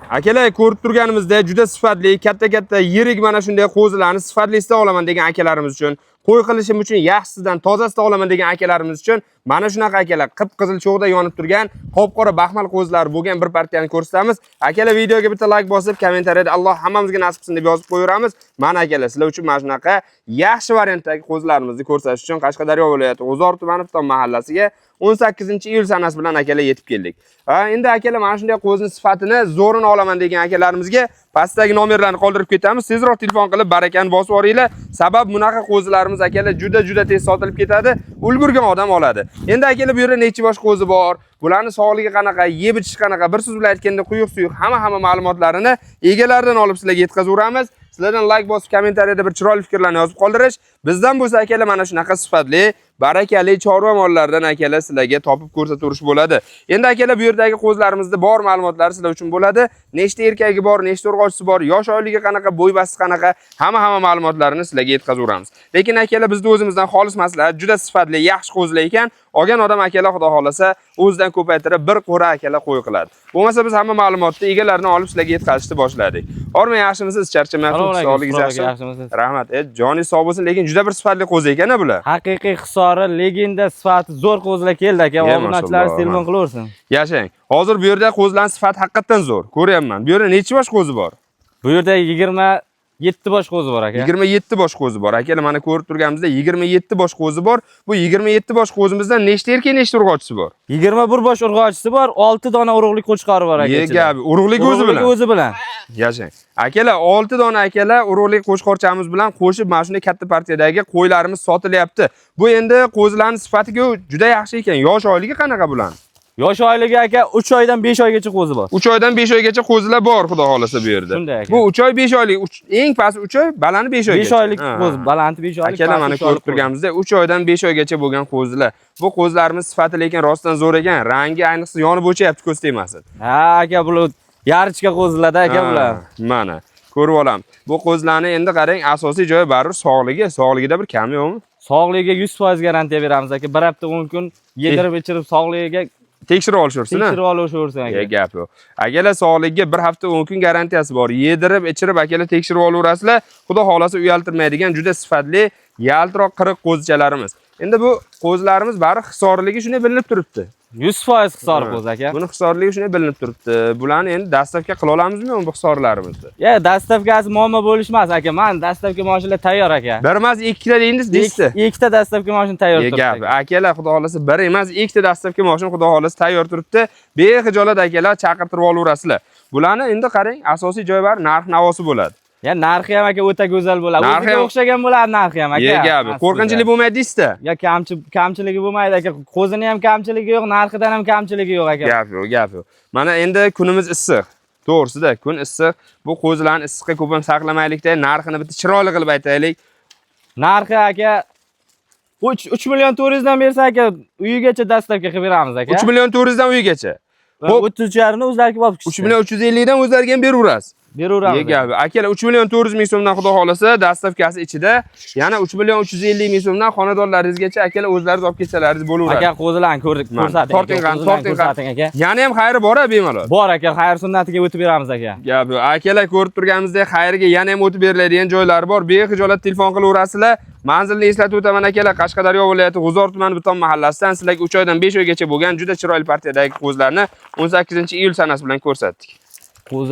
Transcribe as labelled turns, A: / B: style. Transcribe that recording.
A: Akalar, ko'rib turganimizda juda sifatli, katta yirik mana shunday qo'zilarni sifatlisida olaman degan akalarimiz uchun, qo'y qilishim uchun yaxshisidan tozasida olaman degan akalarimiz uchun mana shunaqa akalar qip-qizil cho'g'da yonib turgan qop-qora baxmal qo'zilar bo'lgan bir partiyani ko'rsatamiz. Akalar, videoga bitta like bosib, kommentariyada Alloh hammamizga nasib qilsin deb yozib qo'yaveramiz. Mana akalar, sizlar uchun mana shunaqa yaxshi variantdagi qo'zilarimizni ko'rsatish uchun Qashqadaryo viloyati G'uzor tumani Fiton mahallasiga 18-iyul sanasi bilan akalar yetib keldik. Endi akalar mana shunday qo'zining sifatini zo'rini olaman degan akalarimizga pastdagi nomerlarni qoldirib ketamiz. Tezroq telefon qilib barakani bosib oringlar. Sabab bunaqa qo'zilarimiz akalar juda tez sotilib ketadi. Ulgurgan odam oladi. Endi akalar, bu yerda necha bosh qo'zi bor? Bularning sog'ligi qanaqa, yeb ichish qanaqa? Bir so'z bilan aytganda quyuq-suyuq hamma ma'lumotlarini egalaridan olib sizlarga yetkazaveramiz. Sizlardan like bosib, kommentariyada bir chiroyli fikrlarni yozib qoldirish. Bizdan bo'lsa akalar mana shunaqa sifatli, barakali chorva mollaridan akalar sizlarga topib ko'rsatuverish bo'ladi. Endi akalar, bu yerdagi qo'zlarimizda bor ma'lumotlar sizlar uchun bo'ladi. Nechta erkagi bor, nechta urg'ochisi bor, yosh oyligi qanaqa, bo'y basti qanaqa, hamma ma'lumotlarini sizlarga yetkazaveramiz. Lekin akalar, bizning o'zimizdan xolis maslahat, juda sifatli, yaxshi qo'zlar ekan, olgan odam akalar xudo xolasa o'zidan ko'paytirib bir qo'ra akalar qo'y qiladi. Bo'lmasa biz hamma ma'lumotni egalarini olib sizlarga yetkazishni boshladik. Ormay yaxshimisiz, charchamayapsiz, sog'ligingiz yaxshimi? Rahmat. Joningiz sog' bo'lsin, lekin juda bir sifatli qo'zi ekan-a bular.
B: Haqiqiy Hisori legenda sifati zo'r qo'zilar keldi aka. Obunachilaringiz telefon qilaversin.
A: Yashang. Hozir bu yerda qo'zilarning sifati haqiqatan zo'r. Ko'ryapman. Bu yerda necha bosh qo'zi bor?
B: Bu yerda 27 bosh qo'zi bor aka.
A: 27 bosh qo'zi bor. Akalar, mana ko'rib turganimizda 27 bosh qo'zi bor. Bu 27 bosh qo'zimizdan nechta erkak, nechta urg'ochisi bor?
B: 21 bosh urg'ochisi bor, 6 dona urug'lik qo'chqori bor aka.
A: Yegabi, urug'lik o'zi bilan. Yashang. Akalar, 6 dona akalar urug'lik qo'chqorchamiz bilan qo'shib mana shunday katta partiyadagi qo'ylarimiz sotilyapti. Bu endi qo'zilarning sifatiga juda yaxshi ekan. Yosh oyligi qanaqa bularning?
B: Yosh oyligi aka 3 oydan 5 oygacha qo'zi bor.
A: 3 oydan 5 oygacha qo'zilar bor, xudo xolasa bu yerda. Bu 3 oy 5 oylik, eng past 3 oy, balani 5 oygacha.
B: 5 oylik qo'zi, balanti 5 oylik.
A: Akalar, mana ko'rib turganimizda 3 oydan 5 oygacha bo'lgan qo'zilar. Bu qo'zilarimiz sifati lekin rostdan zo'r ekan. Rangi ayniqsa yonib o'chyapti, ko'z tegmasin.
B: Ha aka, bular yarichka qo'zilarda aka bular.
A: Mana ko'rib olam. Bu qo'zilarni endi qarang, asosiy joyi baribir sog'ligi. Sog'ligida bir kami yo'qmi?
B: Sog'ligiga 100% garantiya beramiz aka. Bir hafta 10 kun yedirib ichirib sog'ligiga
A: tekshirib olishursin.
B: Tekshirib olishursin aka.
A: Gap yo'q. Akalar, sog'ligiga bir hafta 10 kun garantiyasi bor. Yedirib ichirib akalar tekshirib olaverasizlar. Xudo xolasa uyaltirmaydigan juda sifatli, yaltiroq qiriq qo'zichalarimiz. Endi bu qo'zilarimiz bari hisorligi shunday bilinib turibdi.
B: 100% hisor qo'zi aka.
A: Buni hisorligi shunday bilinib turibdi. Bularni endi dastavka qila olamizmi bu hisorlarimizni?
B: Ya, dastavkasi muammo bo'lishmas aka. Men dastavka mashinalar tayyor aka.
A: Bir emas, ikkita deyingiz, deysiz.
B: Ikkita dastavka mashina tayyor turibdi.
A: Gap, akalar, xudo xolasa bir emas, ikkita dastavka mashina xudo xolasa tayyor turibdi. Bexijolat akalar chaqirtirib olaverasizlar. Bularni endi qarang, asosiy joyi bor, narx-navosi bo'ladi.
B: Ya, narxi ham aka o'ta go'zal bo'ladi. O'ziga o'xshagan bo'ladi narxi ham aka.
A: Gap, qo'rqinchlik bo'lmaydi deysiz-da.
B: Ya, kamchiligi bo'lmaydi aka. Qo'zini ham kamchiligi yo'q, narxidan ham kamchiligi yo'q aka.
A: Gap yo'q. Mana endi kunimiz issiq. To'g'risida, kun issiq. Bu qo'zilarni issiqqa ko'p ham saqlamaylikda, narxini bitta chiroyli qilib aytaylik.
B: Narxi aka 3 million 400 dan bersa aka, uyigacha dastavka qilib beramiz aka.
A: 3 million 400 dan uyigacha.
B: Xo'p, 30,5 ni o'zlariga olib chiqsin.
A: 3 million 350 dan o'zlariga ham beraverasiz.
B: Beraveramiz.
A: Gap. Akalar, 3 million 400 ming so'mdan xudo xolasa dastavkasi ichida, yana 3 million 350 ming so'mdan xonadonlaringizgacha akalar o'zlaringiz olib ketsalaringiz bo'laveradi.
B: Aka, qo'zilarni ko'rdik,
A: torting aka. Yana ham xayri bor-a, bemalol.
B: Bor aka, xayr sunnatiga o'tib beramiz aka.
A: Gap. Akalar, ko'rib turganimizdek xayriga yana ham o'tib beriladigan joylari bor. Bexijolat telefon qilaverasizlar. Manzilni eslatib o'taman akalar, Qashqadaryo viloyati G'uzor tumani Biton mahallasidan sizlarga 3 oydan 5 oygacha bo'lgan juda chiroyli partiyadagi qo'zlarni 18-iyul sanasi bilan ko'rsatdik.